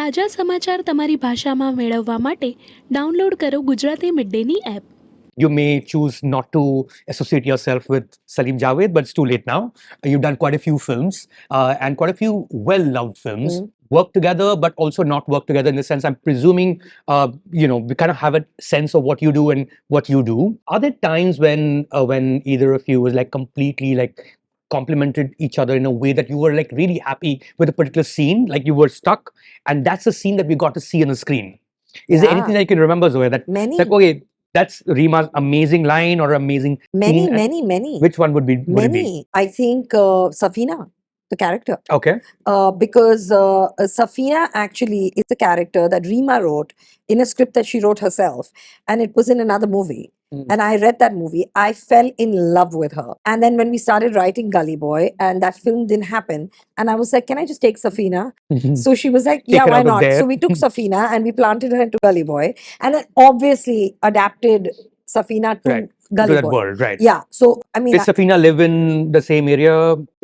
તાજા સમાચાર તમારી ભાષામાં મેળવવા માટે ડાઉનલોડ કરો ગુજરાતી મિડડેની app. You may choose not to associate yourself with Salim Javed, but it's too late now. You've done quite a few films and quite a few well-loved films. Work together, but also not work together in the sense, I'm presuming, we kind of have a sense of what you do and what you do. Are there times when either of you was like completely like complemented each other in a way that you were like really happy with a particular scene, like you were stuck, and that's the scene that we got to see on the screen? Is there anything that you can remember, Zoya, that Many. like, okay, that's Reema's amazing line or amazing Many, scene? many. Which one would it be? Many. I think Safina, the character. Okay. Because Safina actually is a character that Reema wrote in a script that she wrote herself, and it was in another movie. And I read that movie. I fell in love with her. And then when we started writing Gully Boy, and that film didn't happen, and I was like, can I just take Safina? So she was like, Take yeah, her why out of not? there. So we took Safina and we planted her into Gully Boy, and then obviously adapted Safina to Right. Gully To that Boy. world, right. Yeah. So, I mean, Did Safina live in the same area?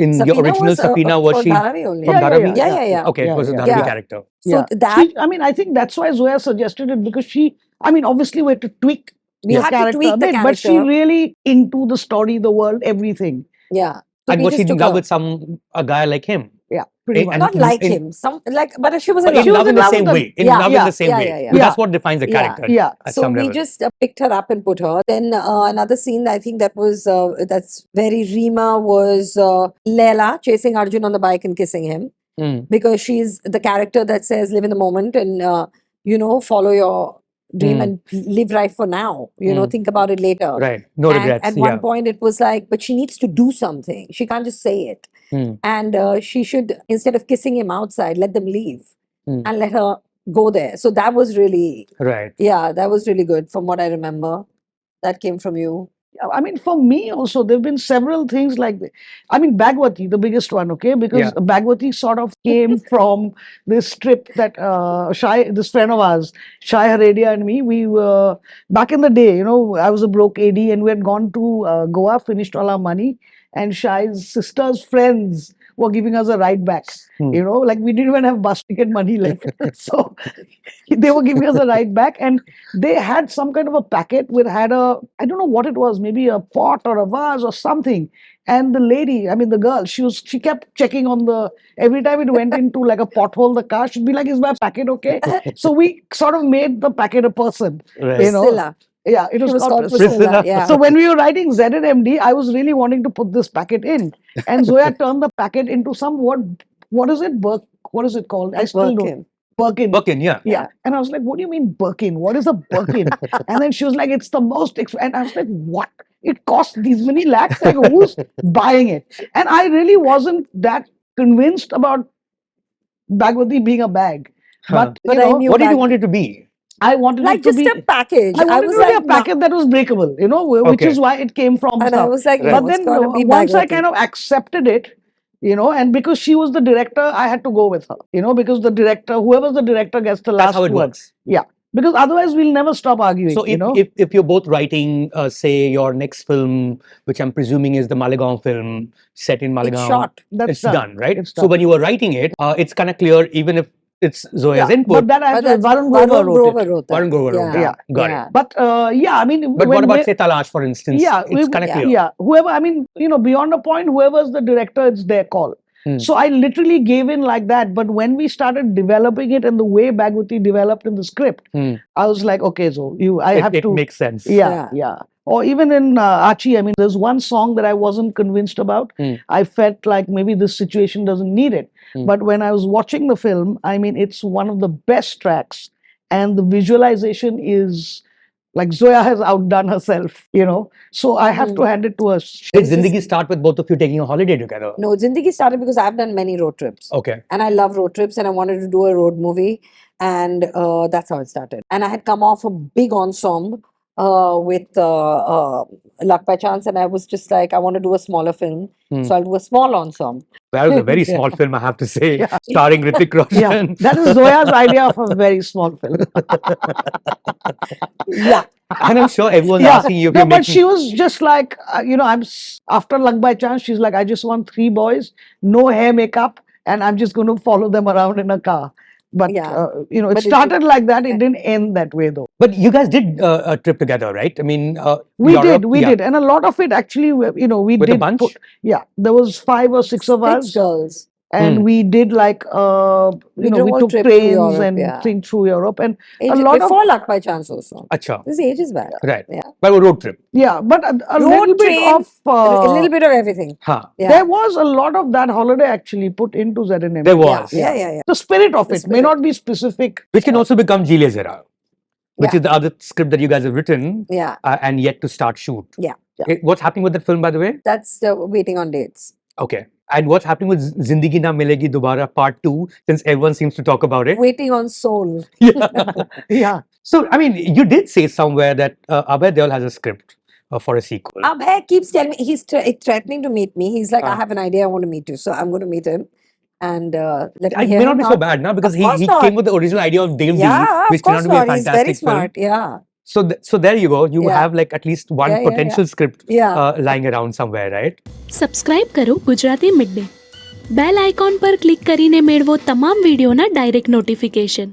In your Safina original was, Safina, was for she Dharavi only. from Dharavi? Yeah. Okay, it was a Yeah. Dharavi Yeah. character. So that I think that's why Zoya suggested it, because obviously we had to tweak we the had to character tweak a the bit, character. but she really into the story, the world, everything. Yeah. So And we was she just in took love her. with a guy like him? Yeah, pretty And- much. Not like him. But she was in But love. in love in the same with way. In Yeah. love in the same Yeah, way. yeah, yeah. But Yeah. that's what defines the Yeah. character. Yeah. At So some we level. just picked her up and put her. Then another scene I think that was that's very Reema was Leela chasing Arjun on the bike and kissing him, because she's the character that says live in the moment and follow your dream and live right for now. Think about it later. Right. No And regrets. at one point it was like, but she needs to do something. She can't just say it. And she should, instead of kissing him outside, let them leave and let her go there. So that was really, Right. yeah, that was really good from what I remember. That came from you. For me also, there have been several things like that. Bagwati, the biggest one, okay? Because Yeah. Bagwati sort of came from this trip that this friend of ours, Shai Haredia and me, we were, back in the day, I was a broke AD and we had gone to Goa, finished all our money, and Shai's sister's friends were giving us a ride back. Like we didn't even have bus ticket money left. So they were giving us a ride back, and they had some kind of a packet which had I don't know what it was, maybe a pot or a vase or something. And the lady, the girl, she kept checking on every time it went into like a pothole, the car, she'd be like, is my packet okay? So we sort of made the packet a person. Right. Priscilla. Yeah, it was She was called called Priscilla. Priscilla. Yeah. So when we were writing ZNMD, I was really wanting to put this packet in. And Zoya turned the packet into some, what is it? What is it called? I still don't. Birkin. Birkin. Yeah. Yeah. And I was like, what do you mean Birkin? What is a Birkin? And then she was like, it's the most and I was like, what? It costs these many lakhs? Like, who's buying it? And I really wasn't that convinced about Bagwati being a bag. But I knew what did you want it to be? I wanted like it to just be a package. I wanted was it to be like, a packet that was breakable, which is why it came from and stuff. I was like, Right. no, But it's then gotta be once I Bagwati. kind of accepted it, and because she was the director, I had to go with her, because whoever's the director gets the last That's how it word. works. Yeah. Because otherwise we'll never stop arguing. So if you're both writing, say, your next film, which I'm presuming is the Malegaon film set in Malegaon. It's shot. That's done, right? It's So done. when you were writing it, it's kind of clear, even if it's Zoya's input. But that actually But that's Varun Grover wrote it. wrote that. Varun Grover wrote Yeah. it. Got Yeah. it. But But what about, say, Talash, for instance? It's kind of clear. Yeah, whoever, beyond a point, whoever's the director, it's their call. So I literally gave in like that. But when we started developing it and the way Bagwati developed in the script, I was like, okay, so It makes sense. Yeah. Or even in Achi, there's one song that I wasn't convinced about. I felt like maybe this situation doesn't need it. But when I was watching the film, it's one of the best tracks. And the visualization is like Zoya has outdone herself, So I have to hand it to her. Did Zindagi start with both of you taking a holiday together? No, Zindagi started because I've done many road trips. Okay. And I love road trips and I wanted to do a road movie. And that's how it started. And I had come off a big ensemble with Luck by Chance, and I was just like, I want to do a smaller film. So I'll do a small ensemble. That was a very small film, I have to say, starring Hrithik Roshan. Yeah, that is Zoya's idea of a very small film. Yeah. And I'm sure everyone's asking you if No, you're but making... she was just like, after Luck by Chance, she's like, I just want 3 boys, no hair makeup, and I'm just going to follow them around in a car. But Yeah. you know, it But started like that. It didn't end that way, though. But you guys did a trip together, right? I mean, We Europe, did, and a lot of it actually, you know, we With a did bunch? put. Yeah, there was 5 or 6 of 6 us, girls. and we did like We you know, did a we whole took trip to trains Europe, and yeah. things through Europe, and a Age, lot before of Luck by Chance also. Acha. This is ages back. Right. Yeah. But a road trip. yeah, but a Road, little bit train, of a little bit of everything. Huh. Yeah. there was a lot of that holiday actually put into ZNMD. There was. Yeah. The spirit of The it may spirit. not be specific. Which can also become Gile Zera, which Yeah. is the other script that you guys have written Yeah. and yet to start shoot. Yeah. What's happening with that film, by the way? That's waiting on dates. Okay. And what's happening with Zindagi Na Milegi Dobara Part 2, since everyone seems to talk about it? Waiting on Soul. Yeah. Yeah. So, I mean, you did say somewhere that Abhay Deol has a script for a sequel. Abhay keeps telling me, he's threatening to meet me. He's like, I Ah. have an idea, I want to meet you. So I'm going to meet him. And let me It hear may not him be so out. bad now, because Of course he not. came with the original idea of Dave D, Yeah, which of course turned out to be a not. He's fantastic very smart. film. Yeah. So there you go. You Yeah. have like at least one Yeah. potential script Yeah. lying around somewhere, right? Subscribe કરો Gujarati mid day bell icon પર click કરીને મેળવો તમામ વિડીયોના direct notification.